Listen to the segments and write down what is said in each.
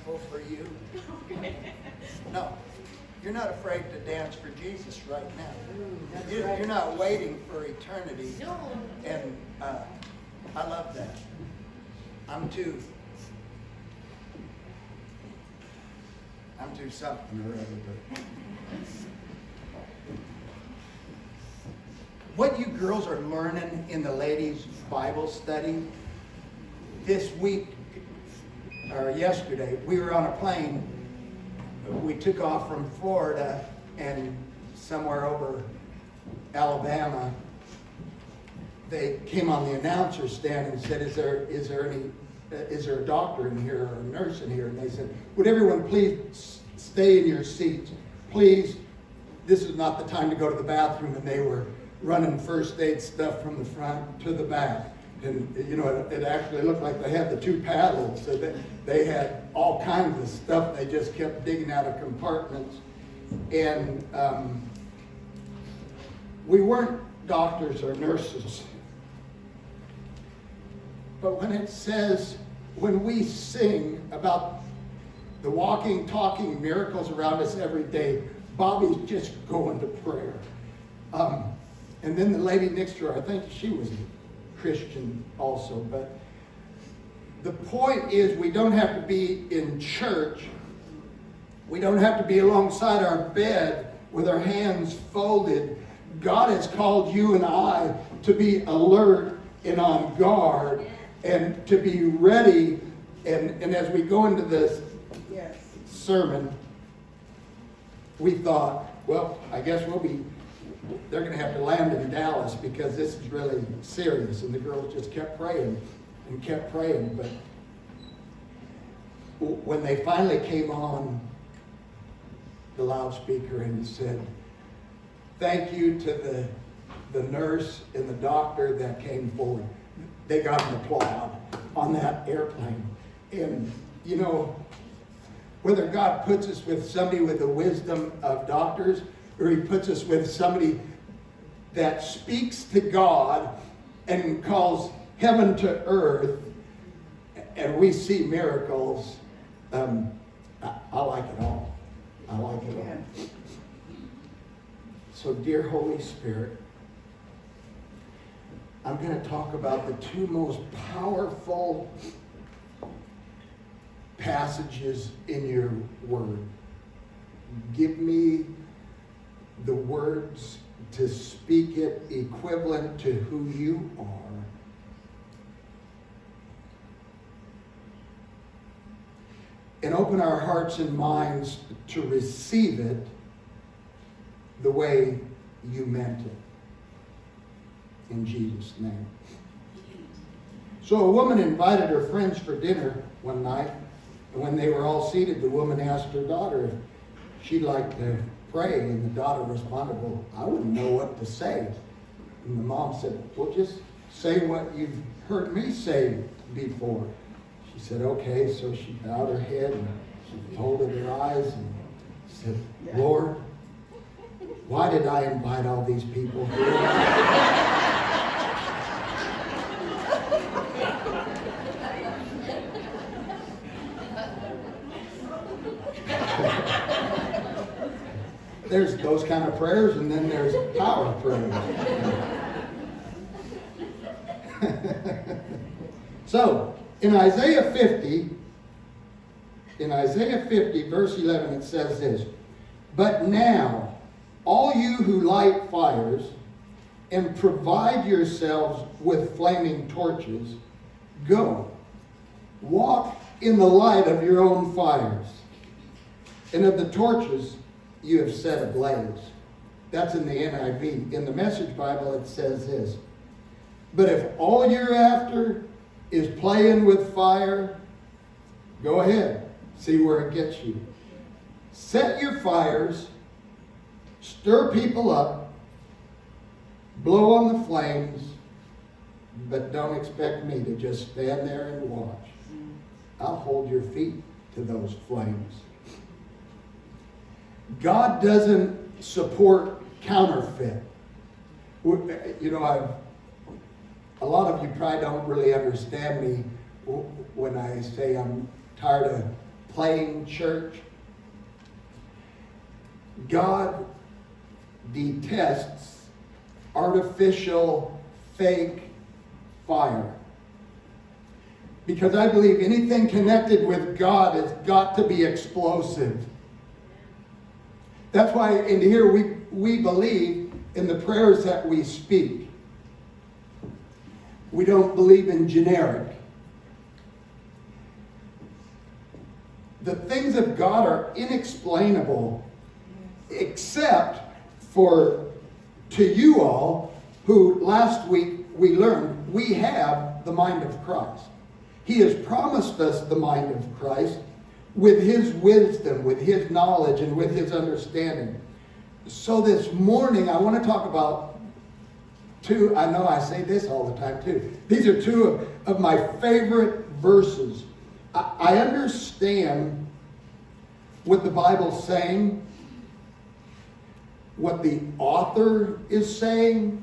thankful for you? No. You're not afraid to dance for Jesus right now. You're not waiting for eternity. And I love that. I'm too something or other. What you girls are learning in the ladies' Bible study this week, or yesterday, we were on a plane. We took off from Florida and somewhere over Alabama, they came on the announcer stand and said, is there a doctor in here or a nurse in here? And they said, would everyone please stay in your seats? Please, this is not the time to go to the bathroom. And they were running first aid stuff from the front to the back. And, you know, it actually looked like they had the two paddles. So they had all kinds of stuff. They just kept digging out of compartments. And we weren't doctors or nurses. But when it says, when we sing about the walking, talking miracles around us every day, Bobbie's just going to prayer. And then the lady next to her, I think she was Christian also, but the point is we don't have to be in church. We don't have to be alongside our bed with our hands folded. God has called you and I to be alert and on guard and to be ready. And as we go into this sermon, we thought, well, I guess they're going to have to land in Dallas because this is really serious. And the girls just kept praying and kept praying. But when they finally came on the loudspeaker and said, thank you to the nurse and the doctor that came forward, they got an applaud on that airplane. And, you know, whether God puts us with somebody with the wisdom of doctors, or he puts us with somebody that speaks to God and calls heaven to earth, and we see miracles, I like it all. I like it all. So, dear Holy Spirit, I'm going to talk about the two most powerful passages in your word. Give me the words to speak it equivalent to who you are. And open our hearts and minds to receive it the way you meant it. In Jesus' name. So a woman invited her friends for dinner one night. And when they were all seated, the woman asked her daughter if she'd like to pray. And the daughter responded, well, I wouldn't know what to say. And the mom said, well, just say what you've heard me say before. She said, okay. So she bowed her head and she folded her eyes and said, Lord, why did I invite all these people here? There's those kind of prayers, and then there's power prayers. So, in Isaiah 50, verse 11, it says this, but now, all you who light fires and provide yourselves with flaming torches, go, walk in the light of your own fires, and of the torches you have set ablaze. That's in the NIV. In the Message Bible, it says this, but if all you're after is playing with fire, go ahead, see where it gets you. Set your fires, stir people up, blow on the flames, but don't expect me to just stand there and watch. I'll hold your feet to those flames. God doesn't support counterfeit. You know, a lot of you probably don't really understand me when I say I'm tired of playing church. God detests artificial, fake fire. Because I believe anything connected with God has got to be explosive. That's why in here we believe in the prayers that we speak. We don't believe in generic. The things of God are inexplainable, except for to you all, who last week we learned we have the mind of Christ. He has promised us the mind of Christ with his wisdom, with his knowledge, and with his understanding. So this morning I want to talk about two, I know I say this all the time too. These are two of my favorite verses. I understand what the Bible's saying, what the author is saying,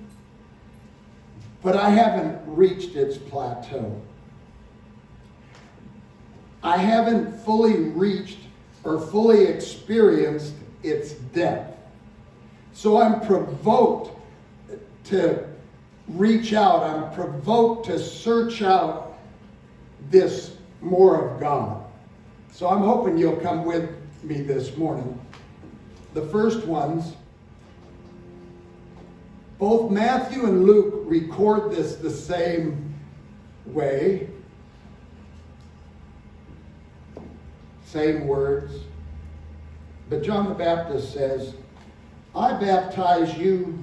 but I haven't reached its plateau. I haven't fully reached or fully experienced its depth. So I'm provoked to reach out. I'm provoked to search out this more of God. So I'm hoping you'll come with me this morning. The first ones, both Matthew and Luke record this the same way. Same words. But John the Baptist says, I baptize you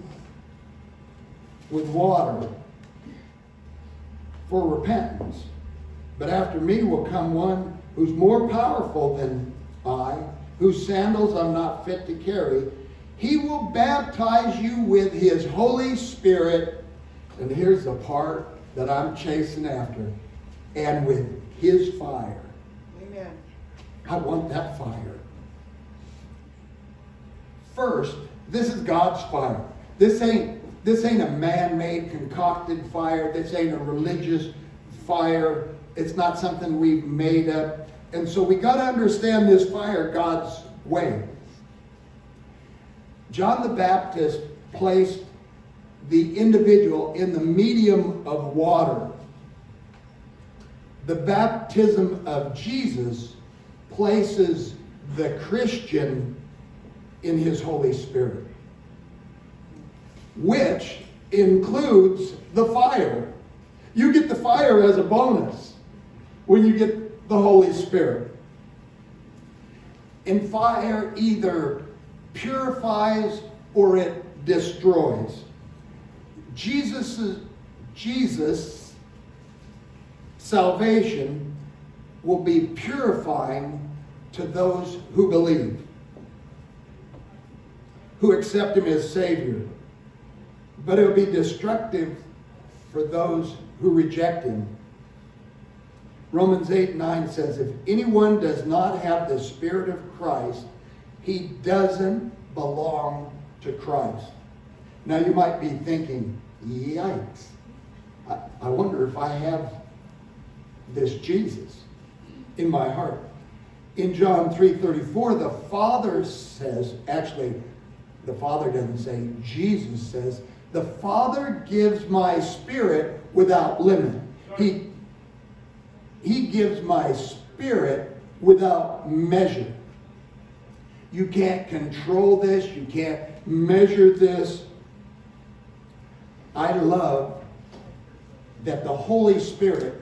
with water for repentance. But after me will come one who's more powerful than I, whose sandals I'm not fit to carry. He will baptize you with his Holy Spirit. And here's the part that I'm chasing after. And with his fire. Amen. I want that fire. First, this is God's fire. This ain't a man-made concocted fire. This ain't a religious fire. It's not something we've made up. And so we got to understand this fire God's way. John the Baptist placed the individual in the medium of water. The baptism of Jesus places the Christian in his Holy Spirit, which includes the fire. You get the fire as a bonus when you get the Holy Spirit. And fire either purifies or it destroys. Jesus' salvation will be purifying to those who believe, who accept him as Savior. But it will be destructive for those who reject him. Romans 8:9 says, if anyone does not have the Spirit of Christ, he doesn't belong to Christ. Now you might be thinking, yikes. I wonder if I have this Jesus in my heart. In John 3:34, the Father says, actually, the Father doesn't say, Jesus says, the Father gives my Spirit without limit. He gives my Spirit without measure. You can't control this. You can't measure this. I love that the Holy Spirit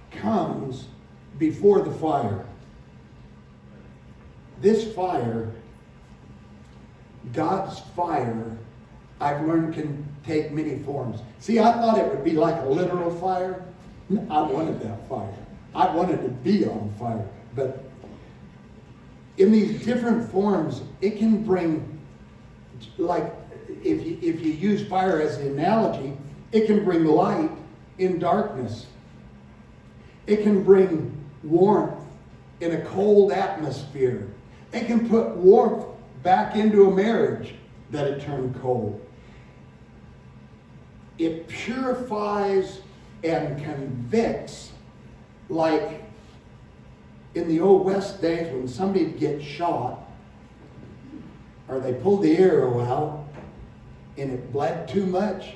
comes before the fire. This fire, God's fire, I've learned can take many forms. See, I thought it would be like a literal fire. I wanted that fire. I wanted to be on fire. But in these different forms, it can bring, like, if you use fire as an analogy, it can bring light in darkness. It can bring warmth in a cold atmosphere. It can put warmth back into a marriage that had turned cold. It purifies and convicts like in the old West days when somebody'd get shot, or they pulled the arrow out and it bled too much,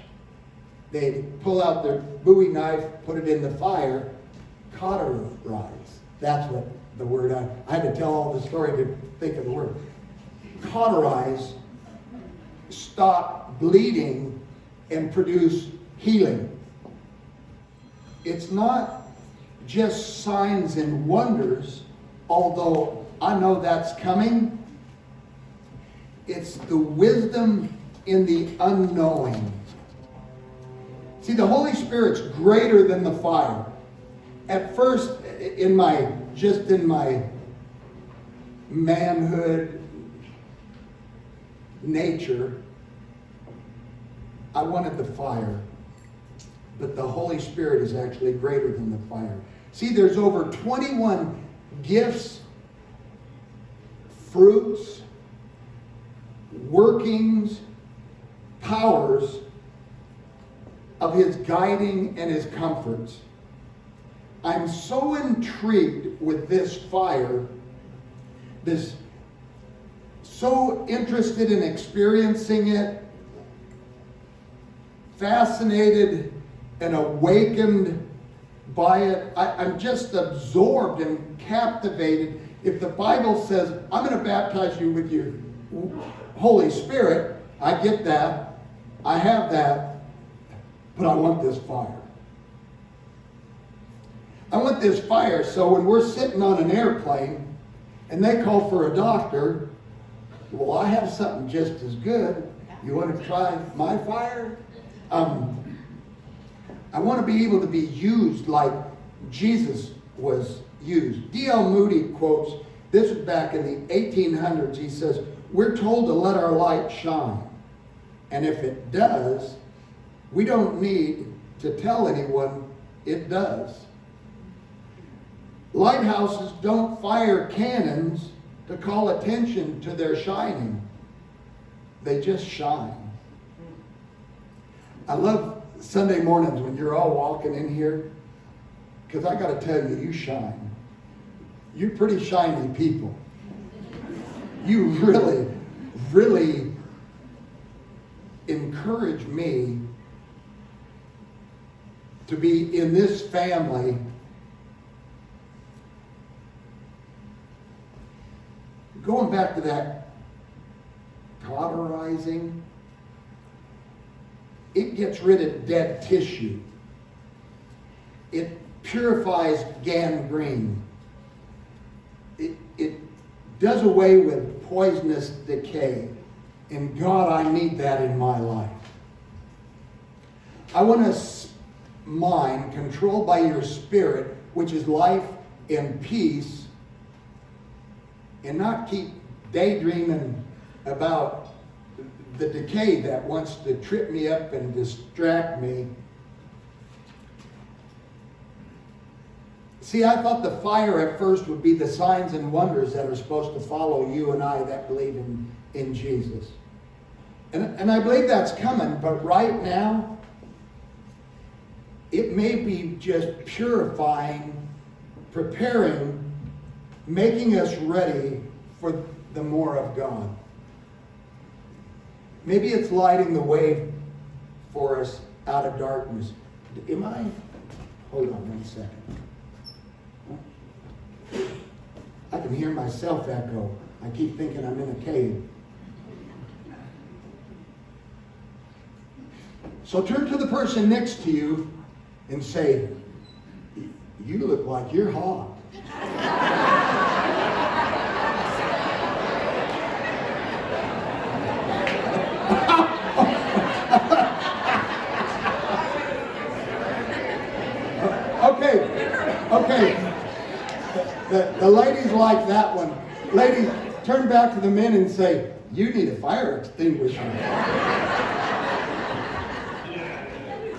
they'd pull out their Bowie knife, put it in the fire, cauterize. That's what the word, I had to tell all the story to think of the word. Cauterize, stop bleeding and produce healing. It's not just signs and wonders, although I know that's coming. It's the wisdom in the unknowing. See, the Holy Spirit's greater than the fire. At first, in my manhood nature, I wanted the fire. But the Holy Spirit is actually greater than the fire. See, there's over 21 gifts, fruits, workings, powers of His guiding and His comforts. I'm so intrigued with this fire, so interested in experiencing it, fascinated and awakened by it. I'm just absorbed and captivated. If the Bible says, I'm going to baptize you with your Holy Spirit, I get that. I have that. But I want this fire. I want this fire so when we're sitting on an airplane and they call for a doctor, well, I have something just as good. You want to try my fire? I want to be able to be used like Jesus was used. D.L. Moody quotes, this was back in the 1800s. He says, we're told to let our light shine. And if it does, we don't need to tell anyone it does. Lighthouses don't fire cannons to call attention to their shining. They just shine. I love Sunday mornings when you're all walking in here, because I got to tell you, you shine. You're pretty shiny people. You really, really encourage me to be in this family. Going back to that cauterizing, it gets rid of dead tissue. It purifies gangrene. It does away with poisonous decay. And God, I need that in my life. I want a mind controlled by your Spirit, which is life and peace, and not keep daydreaming about the decay that wants to trip me up and distract me. See, I thought the fire at first would be the signs and wonders that are supposed to follow you and I that believe in Jesus. And I believe that's coming, but right now, it may be just purifying, preparing, making us ready for the more of God. Maybe it's lighting the way for us out of darkness. Am I? Hold on 1 second. I can hear myself echo. I keep thinking I'm in a cave. So turn to the person next to you and say, you look like you're hot. Okay. The ladies like that one. Ladies, turn back to the men and say, you need a fire extinguisher.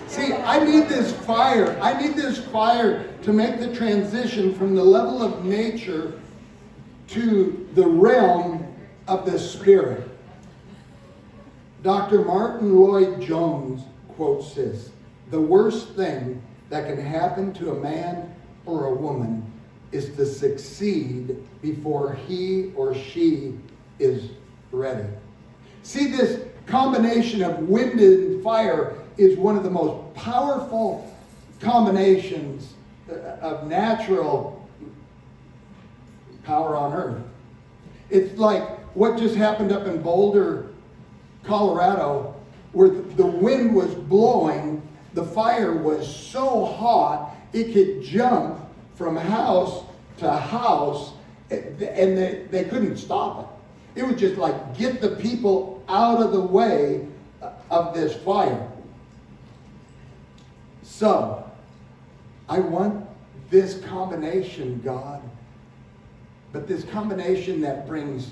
See, I need this fire. I need this fire to make the transition from the level of nature to the realm of the Spirit. Dr. Martin Lloyd-Jones quotes this: the worst thing that can happen to a man or a woman is to succeed before he or she is ready. See, this combination of wind and fire is one of the most powerful combinations of natural power on earth. It's like what just happened up in Boulder, Colorado, where the wind was blowing, the fire was so hot, it could jump from house to house, and they couldn't stop it. It was just like, get the people out of the way of this fire. So, I want this combination, God, but this combination that brings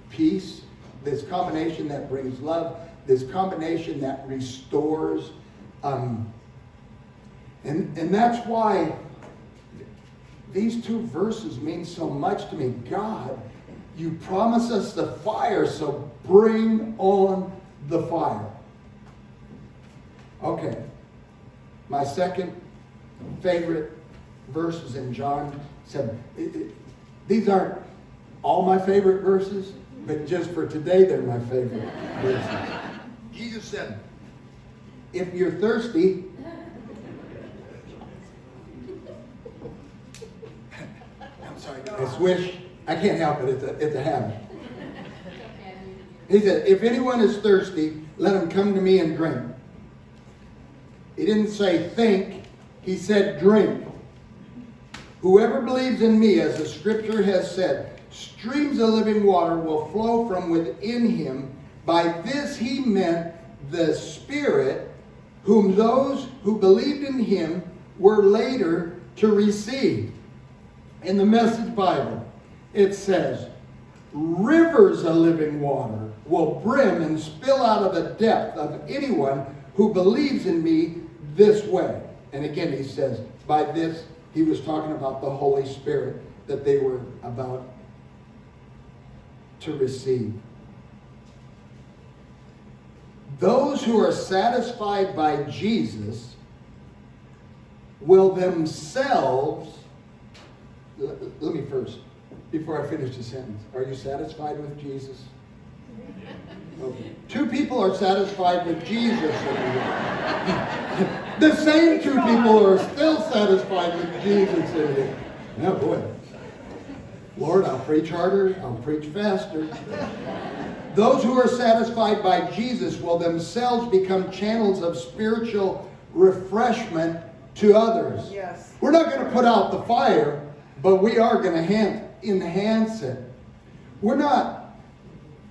peace, this combination that brings love, this combination that restores, and that's why these two verses mean so much to me. God, you promise us the fire, so bring on the fire. Okay. My second favorite verse is in John 7. These aren't all my favorite verses, but just for today, they're my favorite verses. Jesus said, if you're thirsty, I'm sorry, I swish. I can't help it. It's a habit. He said, if anyone is thirsty, let him come to me and drink. He didn't say think. He said drink. Whoever believes in me, as the scripture has said, streams of living water will flow from within him. By this he meant the Spirit, whom those who believed in him were later to receive. In the Message Bible, it says, rivers of living water will brim and spill out of the depth of anyone who believes in me this way. And again, he says, by this, he was talking about the Holy Spirit that they were about to receive. Those who are satisfied by Jesus will themselves, let me first, before I finish the sentence, are you satisfied with Jesus? Okay. Two people are satisfied with Jesus. The same two people are still satisfied with Jesus. Oh boy. Lord, I'll preach harder, I'll preach faster. Those who are satisfied by Jesus will themselves become channels of spiritual refreshment to others. Yes. We're not going to put out the fire, but we are going to enhance it. We're not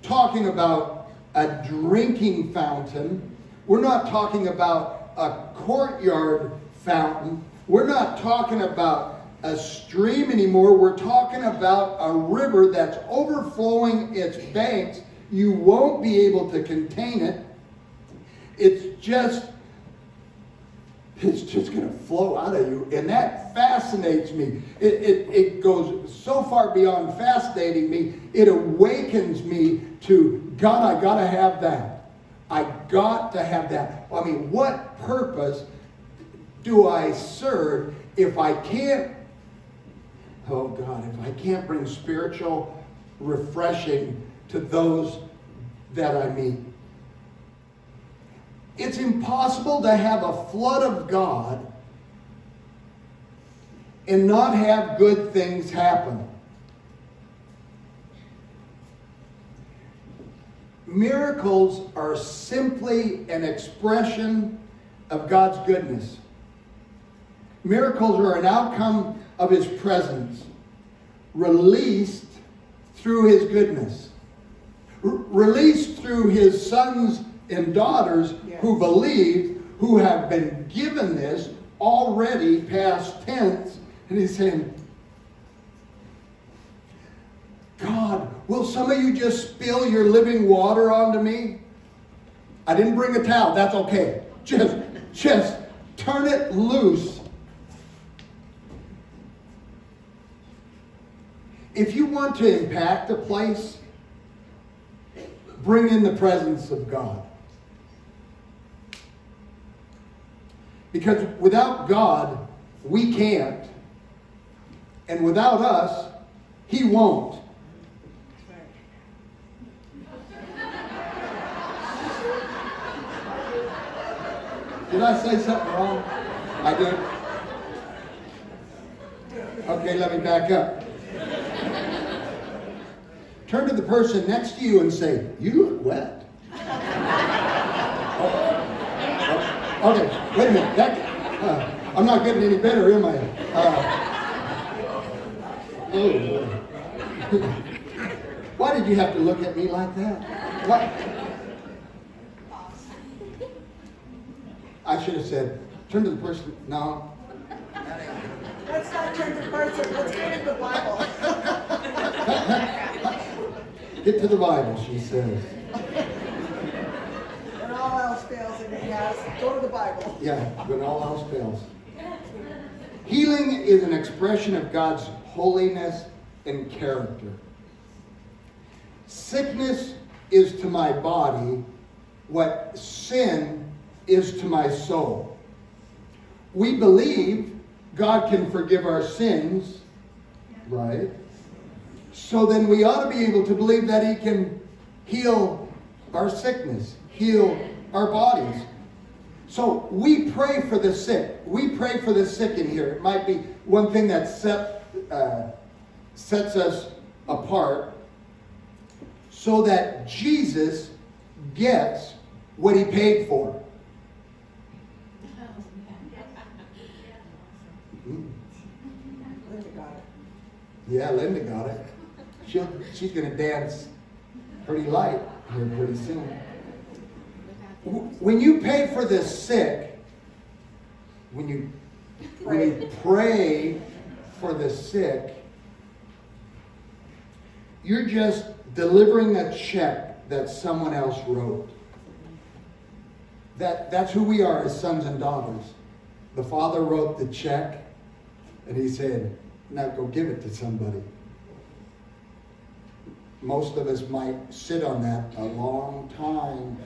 talking about a drinking fountain. We're not talking about a courtyard fountain. We're not talking about a stream anymore. We're talking about a river that's overflowing its banks. You won't be able to contain it. It's just going to flow out of you. And that fascinates me. It goes so far beyond fascinating me. It awakens me to, God, I got to have that. I got to have that. I mean, what purpose do I serve if I can't, oh God, if I can't bring spiritual refreshing to those that I meet? It's impossible to have a flood of God and not have good things happen. Miracles are simply an expression of God's goodness. Miracles are an outcome of His presence, released through His goodness, released through His sons and daughters who believe, who have been given this already past tense. And He's saying, God, will some of you just spill your living water onto me? I didn't bring a towel. That's okay. Just turn it loose. If you want to impact a place, bring in the presence of God. Because without God, we can't. And without us, he won't. Did I say something wrong? I did. Okay, let me back up. Turn to the person next to you and say, "You look wet." Okay, wait a minute. I'm not getting any better, am I? Why did you have to look at me like that? What? I should have said, turn to the person. No. Let's not turn to the person. Let's get into the Bible. Get to the Bible, she says. When all else fails and he has, go to the Bible. Yeah, when all else fails. Healing is an expression of God's holiness and character. Sickness is to my body what sin is to my soul. We believe God can forgive our sins, right? So then we ought to be able to believe that he can heal our sickness, heal our bodies. So we pray for the sick. We pray for the sick in here. It might be one thing that sets us apart so that Jesus gets what he paid for. Linda got it. Yeah, Linda got it. She's going to dance pretty light here pretty soon. When you pay for the sick, when you pray for the sick, you're just delivering a check that someone else wrote. That's who we are as sons and daughters. The Father wrote the check, and he said, now go give it to somebody. Most of us might sit on that a long time.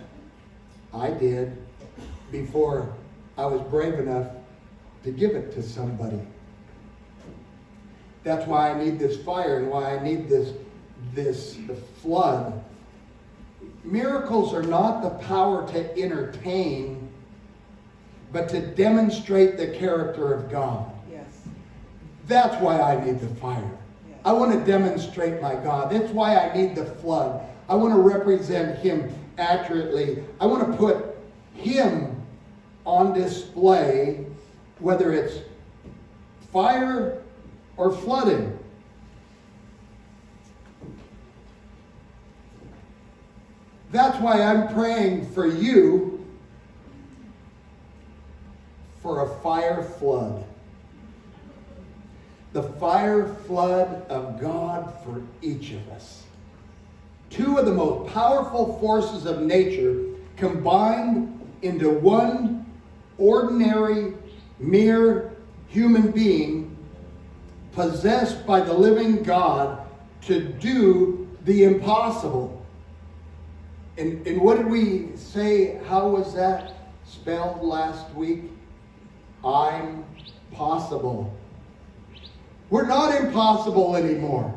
I did, before I was brave enough to give it to somebody. That's why I need this fire and why I need this flood. Miracles are not the power to entertain, but to demonstrate the character of God. Yes. That's why I need the fire. Yes. I want to demonstrate my God. That's why I need the flood. I want to represent him accurately. I want to put him on display, whether it's fire or flooding. That's why I'm praying for you for a fire flood. The fire flood of God for each of us. Two of the most powerful forces of nature combined into one ordinary, mere human being possessed by the living God to do the impossible. And what did we say? How was that spelled last week? I'm possible. We're not impossible anymore.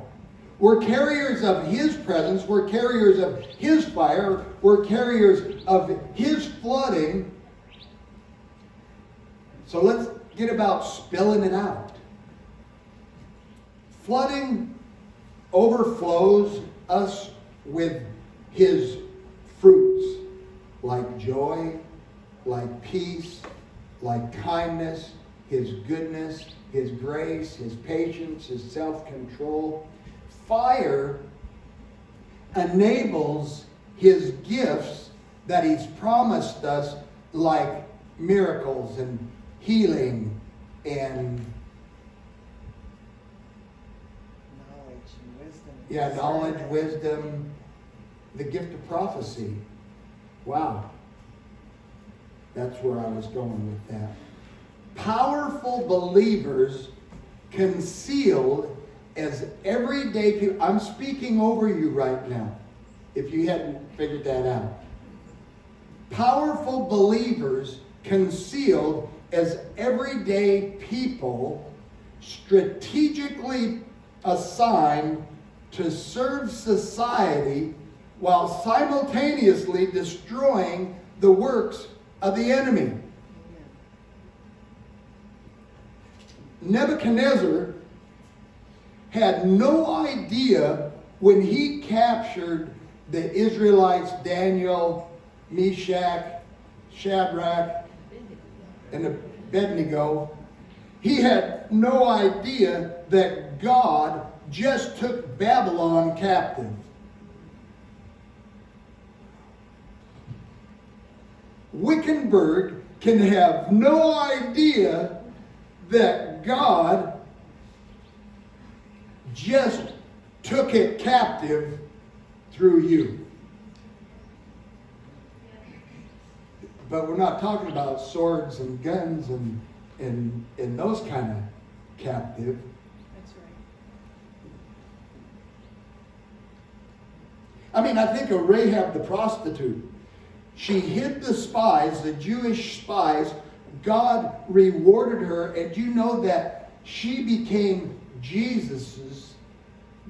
We're carriers of his presence. We're carriers of his fire. We're carriers of his flooding. So let's get about spilling it out. Flooding overflows us with his fruits, like joy, like peace, like kindness, his goodness, his grace, his patience, his self-control. Fire enables his gifts that he's promised us, like miracles and healing and Knowledge and wisdom. yeah, knowledge, wisdom, the gift of prophecy. Wow. That's where I was going with that. Powerful believers concealed as everyday people. I'm speaking over you right now, if you hadn't figured that out. Powerful believers concealed as everyday people strategically assigned to serve society while simultaneously destroying the works of the enemy. Nebuchadnezzar had no idea when he captured the Israelites, Daniel, Meshach, Shadrach, and Abednego. He had no idea that God just took Babylon captive. Wickenburg can have no idea that God just took it captive through you. But we're not talking about swords and guns and those kind of captive. That's right. I mean, I think of Rahab the prostitute. She hid the spies, the Jewish spies. God rewarded her, and you know that she became Jesus's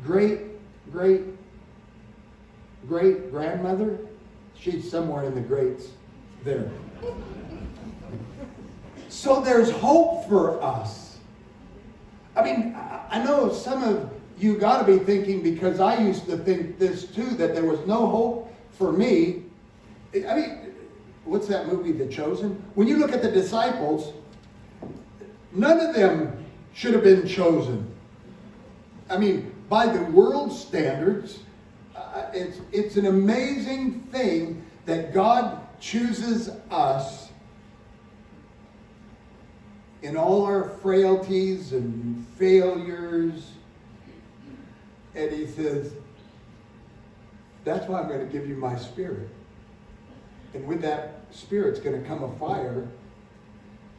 great-great-great-grandmother. She's somewhere in the greats there. So there's hope for us. I mean, I know some of you got to be thinking, because I used to think this too, that there was no hope for me. I mean, what's that movie, The Chosen? When you look at the disciples, none of them should have been chosen. I mean, by the world standards, it's an amazing thing that God chooses us in all our frailties and failures. And he says, that's why I'm going to give you my spirit. And with that spirit's going to come a fire.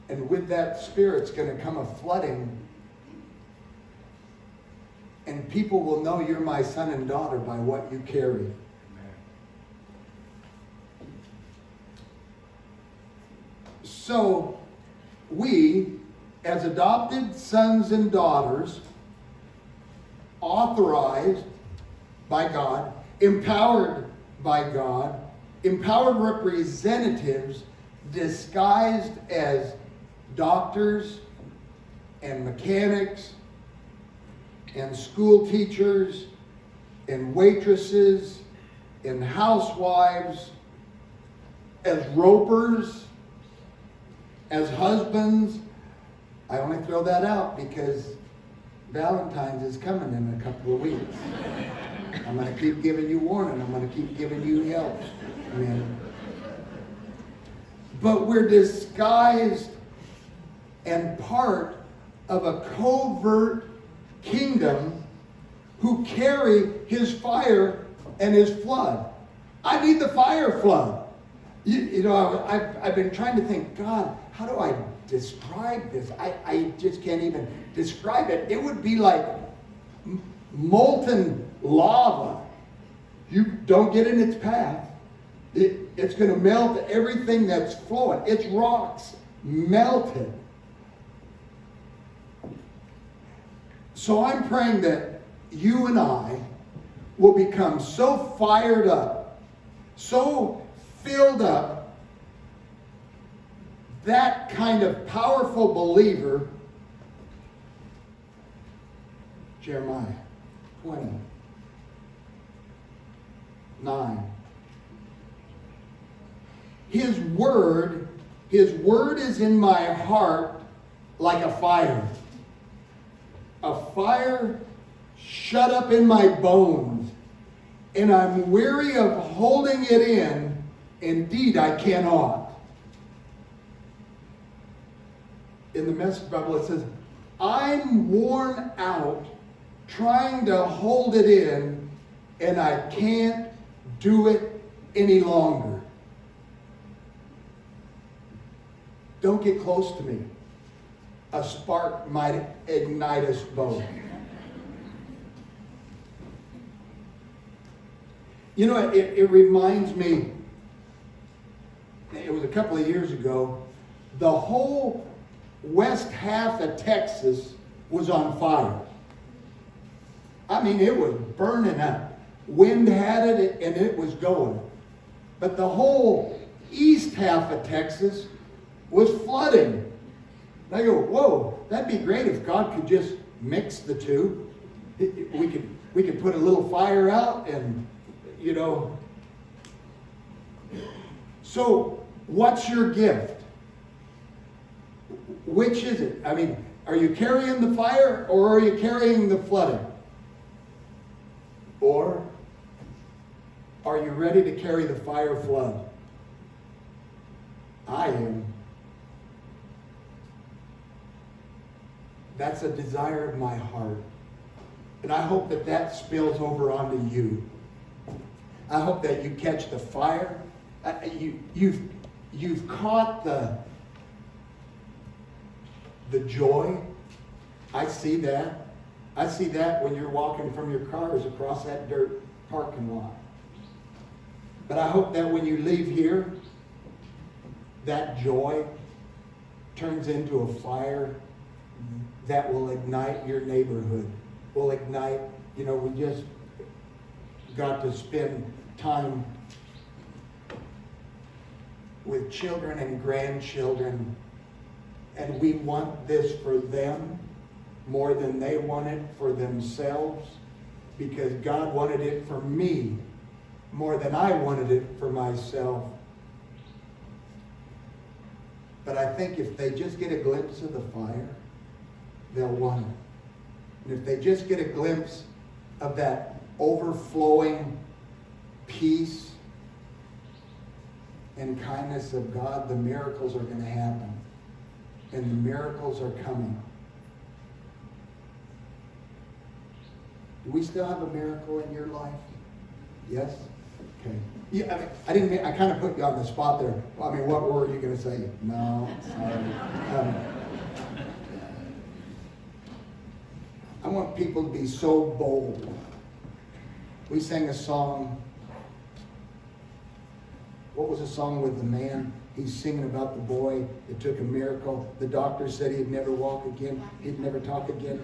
And with that spirit's going to come a flooding. And people will know you're my son and daughter by what you carry. So, we, as adopted sons and daughters, authorized by God, empowered by God, empowered representatives disguised as doctors and mechanics and school teachers and waitresses and housewives, as ropers, as husbands. I only throw that out because Valentine's is coming in a couple of weeks. I'm going to keep giving you warning. I'm going to keep giving you help. Amen. But we're disguised and part of a covert kingdom who carry his fire and his flood. I need the fire flood. You know, I've been trying to think, God, how do I describe this? I just can't even describe it. It would be like molten lava. You don't get in its path. It's going to melt everything that's flowing. It's rocks melted. So I'm praying that you and I will become so fired up, so filled up, that kind of powerful believer. Jeremiah 20:9. His word is in my heart like a fire. A fire shut up in my bones, and I'm weary of holding it in. Indeed, I cannot. In the Message Bible, it says, I'm worn out trying to hold it in, and I can't do it any longer. Don't get close to me. A spark might ignite us both. You know, it reminds me, it was a couple of years ago, the whole west half of Texas was on fire. I mean, it was burning up. Wind had it, and it was going. But the whole east half of Texas was flooding. And I go, whoa, that'd be great if God could just mix the two. We could put a little fire out and, you know. So, what's your gift? Which is it? I mean, are you carrying the fire or are you carrying the flooding? Or are you ready to carry the fire flood? I am. That's a desire of my heart. And I hope that that spills over onto you. I hope that you catch the fire. You've caught the joy. I see that. I see that when you're walking from your cars across that dirt parking lot. But I hope that when you leave here, that joy turns into a fire that will ignite your neighborhood. Will ignite, you know, we just got to spend time with children and grandchildren, and we want this for them more than they want it for themselves, because God wanted it for me more than I wanted it for myself. But I think if they just get a glimpse of the fire, they'll want it. And if they just get a glimpse of that overflowing peace and kindness of God, the miracles are going to happen. And the miracles are coming. Do we still have a miracle in your life? Yes? Okay. Yeah, I didn't. I kind of put you on the spot there. Well, I mean, what were you going to say? No, sorry. I want people to be so bold. We sang a song. What was the song with the man? He's singing about the boy. It took a miracle. The doctor said he'd never walk again. He'd never talk again.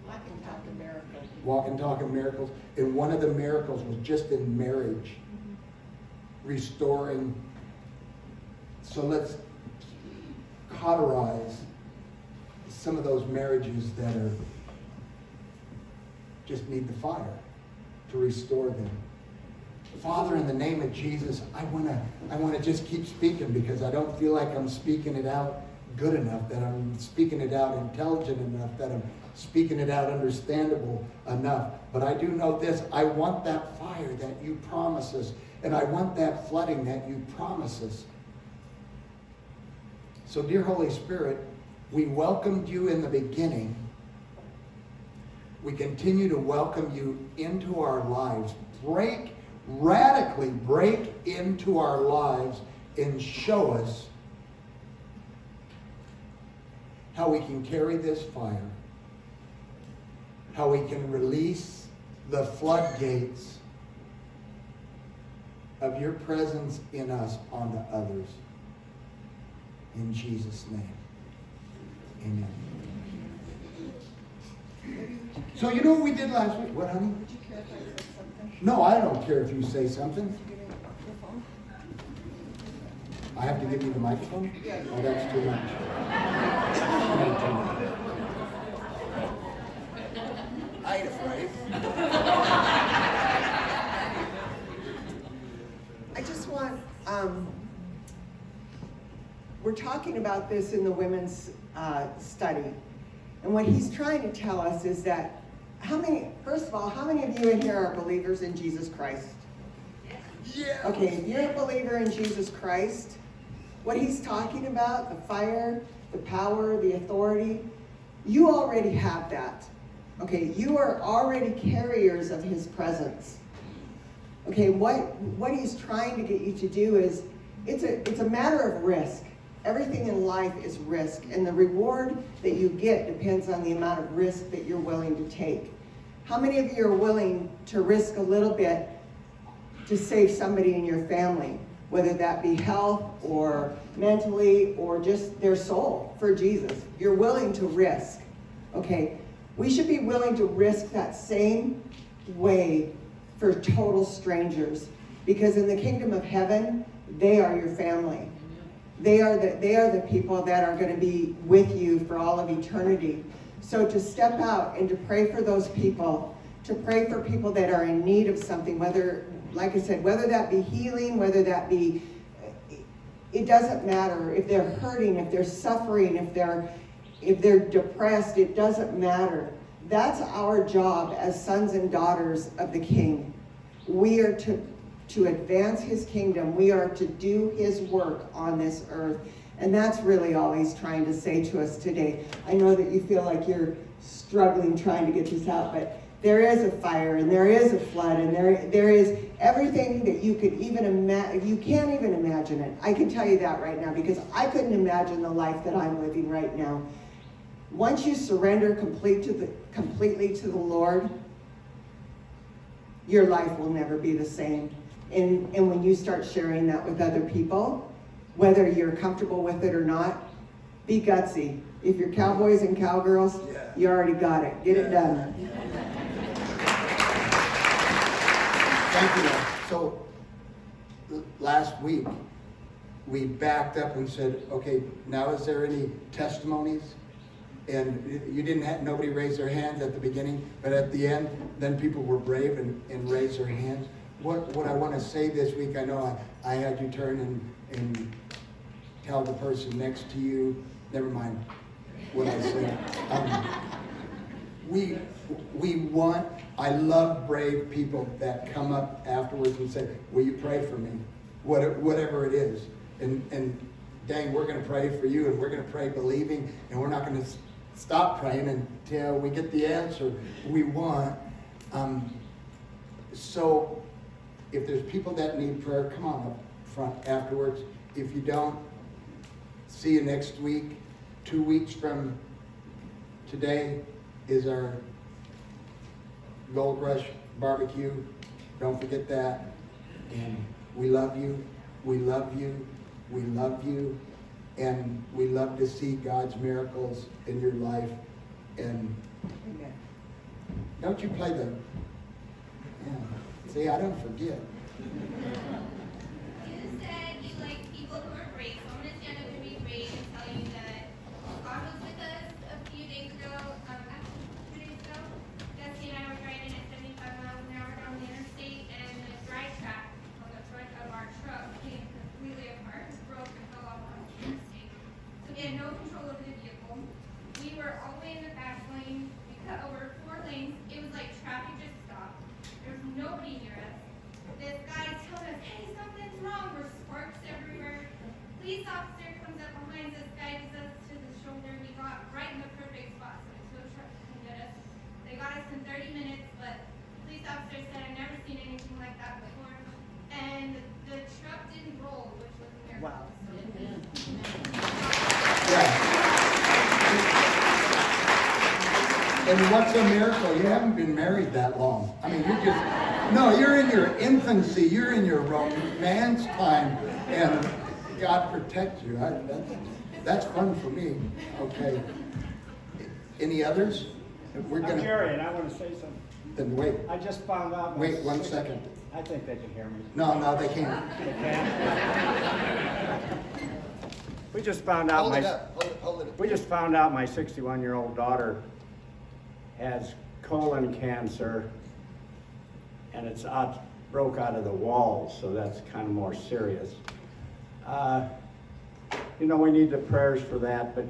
Walk and talk in miracles. Walk and talk in miracles. And one of the miracles was just in marriage. Restoring. So let's cauterize some of those marriages that are just need the fire to restore them. Father, in the name of Jesus, I want to just keep speaking, because I don't feel like I'm speaking it out good enough, that I'm speaking it out intelligent enough, that I'm speaking it out understandable enough. But I do know this: I want that fire that you promise us, and I want that flooding that you promise us. So, dear Holy Spirit, we welcomed you in the beginning. We continue to welcome you into our lives. Radically break into our lives and show us how we can carry this fire, how we can release the floodgates of your presence in us onto others. In Jesus' name, amen. So you know what we did last week? What, honey? Would you care if I said something? No, I don't care if you say something. Would you give me your phone? I have to give you the microphone? Yeah. Oh, that's too much. I'd afraid. I just want, we're talking about this in the women's study. And what he's trying to tell us is that first of all, how many of you in here are believers in Jesus Christ? Yeah. Okay, if you're a believer in Jesus Christ, what he's talking about, the fire, the power, the authority, you already have that. Okay, you are already carriers of his presence. Okay, what he's trying to get you to do is, it's a matter of risk. Everything in life is risk, and the reward that you get depends on the amount of risk that you're willing to take. How many of you are willing to risk a little bit to save somebody in your family, whether that be health or mentally or just their soul for Jesus? You're willing to risk. Okay, we should be willing to risk that same way for total strangers, because in the kingdom of heaven, they are your family. They are the people that are going to be with you for all of eternity. So to step out and to pray for those people, to pray for people that are in need of something, whether, like I said, whether that be healing, whether that be, it doesn't matter. If they're hurting, if they're suffering, if they're depressed, it doesn't matter. That's our job as sons and daughters of the King. We are to advance his kingdom. We are to do his work on this earth. And that's really all he's trying to say to us today. I know that you feel like you're struggling trying to get this out, but there is a fire, and there is a flood, and there is everything that you could even imagine. You can't even imagine it. I can tell you that right now, because I couldn't imagine the life that I'm living right now. Once you surrender completely to the Lord, your life will never be the same. And when you start sharing that with other people, whether you're comfortable with it or not, be gutsy. If you're cowboys and cowgirls, you already got it. Get it done. Thank you. So last week, we backed up and said, okay, now is there any testimonies? And you didn't have, nobody raised their hands at the beginning, but at the end, then people were brave and raised their hands. What I want to say this week, I know I had you turn and tell the person next to you, never mind what I said. I love brave people that come up afterwards and say, will you pray for me? Whatever it is. And dang, we're going to pray for you, and we're going to pray believing, and we're not going to stop praying until we get the answer we want. So if there's people that need prayer, come on up front afterwards. If you don't, see you next week. 2 weeks from today is our Gold Rush barbecue. Don't forget that. And we love you. We love you. We love you. And we love to see God's miracles in your life. And Amen. don't you play the... Yeah. See, I don't forget. You said you like people who are brave, so I'm going to stand up and be brave and tell you that God was with us a few days ago, actually 2 days ago. Jesse and I were driving at 75 miles an hour down the interstate, and the dry track on the front of our truck came completely apart, broke and fell off on the interstate. So we had no control over the vehicle. We were all the way in the fast lane. We cut over 4 lanes. It was like traffic just stopped. There was nobody near us. This guy's telling us, hey, something's wrong. There's sparks everywhere. Police officer comes up behind us, guides us to the shoulder. We got right in the perfect spot so the tow truck can get us. They got us in 30 minutes, but the police officer said, I've never seen anything like that before. And the truck didn't roll, which was a miracle. Wow. Yeah. And what's a miracle? You haven't been married that long. I mean, you're in your infancy. You're in your romance time. And God protect you. That's fun for me. Okay. Any others? I'm Jerry, and I want to say something. Then wait. I just found out. Wait 1 second. I think they can hear me. No, they can't. They can? We just found out Hold it up. Hold it up. We just found out my 61-year-old daughter has colon cancer, and it's broke out of the walls, so that's kind of more serious. We need the prayers for that, but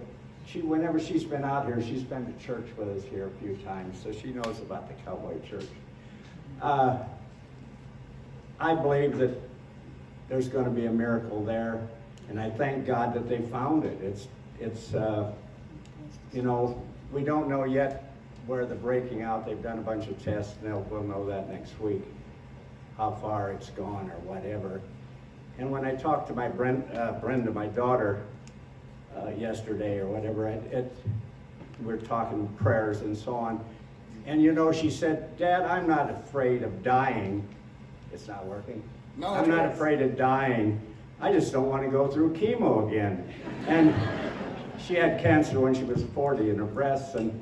whenever she's been out here, she's been to church with us here a few times, so she knows about the Cowboy church. I believe that there's going to be a miracle there, and I thank God that they found it. We don't know yet where the breaking out. They've done a bunch of tests, and we'll know that next week, how far it's gone or whatever. And when I talked to my Brenda, my daughter, yesterday or whatever, we're talking prayers and so on. And she said, Dad, I'm not afraid of dying. It's not working. No, I'm not afraid of dying. I just don't want to go through chemo again. And she had cancer when she was 40 in her breasts, and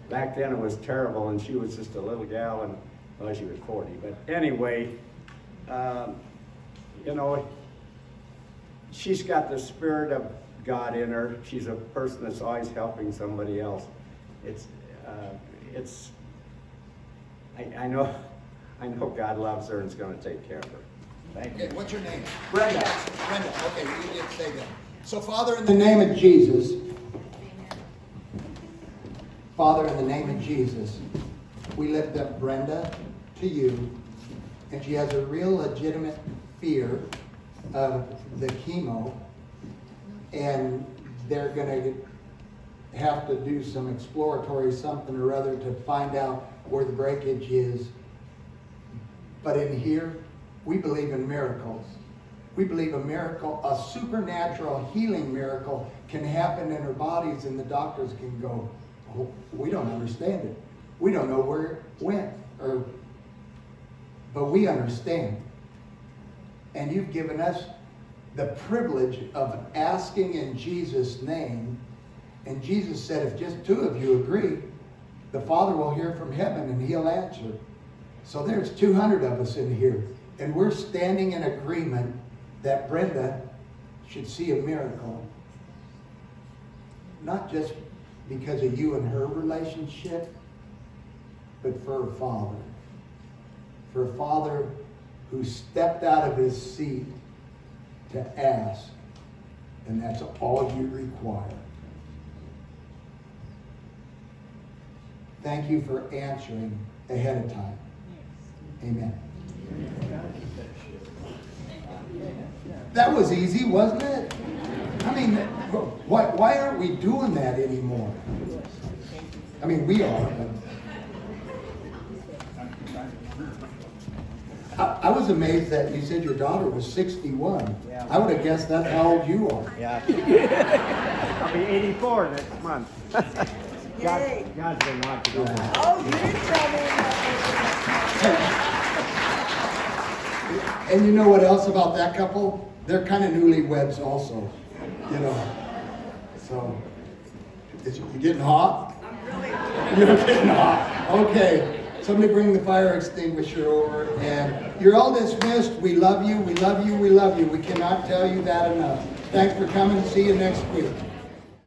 back then it was terrible, and she was just a little gal, and well, she was 40. But anyway, you know, she's got the Spirit of God in her. She's a person that's always helping somebody else. I know God loves her and is going to take care of her. Thank you. Okay, what's your name? Brenda. Brenda. Okay, you did say that. So, Father, in In the the name of Jesus, Father, in the name of Jesus, we lift up Brenda to you, and she has a real legitimate fear of the chemo, and they're going to have to do some exploratory something or other to find out where the breakage is. But in here, we believe in miracles. We believe a miracle, a supernatural healing miracle can happen in our bodies, and the doctors can go, oh, we don't understand it. We don't know where it went, but we understand. And you've given us the privilege of asking in Jesus' name. And Jesus said, if just two of you agree, the Father will hear from heaven and he'll answer. So there's 200 of us in here, and we're standing in agreement that Brenda should see a miracle. Not just because of you and her relationship, but for her father. For a father who stepped out of his seat to ask, and that's all you require. Thank you for answering ahead of time. Amen. That was easy, wasn't it? I mean, why aren't we doing that anymore? I mean, we are. But I was amazed that you said your daughter was 61. Yeah. I would have guessed that's how old you are. Yeah. I'll be 84 next month. Yay. God's been watching over me. Oh, you didn't tell me about And you know what else about that couple? They're kind of newlyweds also, you know. So, you getting hot? I'm really. You're getting hot. Okay. Somebody bring the fire extinguisher over, and you're all dismissed. We love you, we love you, we love you. We cannot tell you that enough. Thanks for coming. See you next week.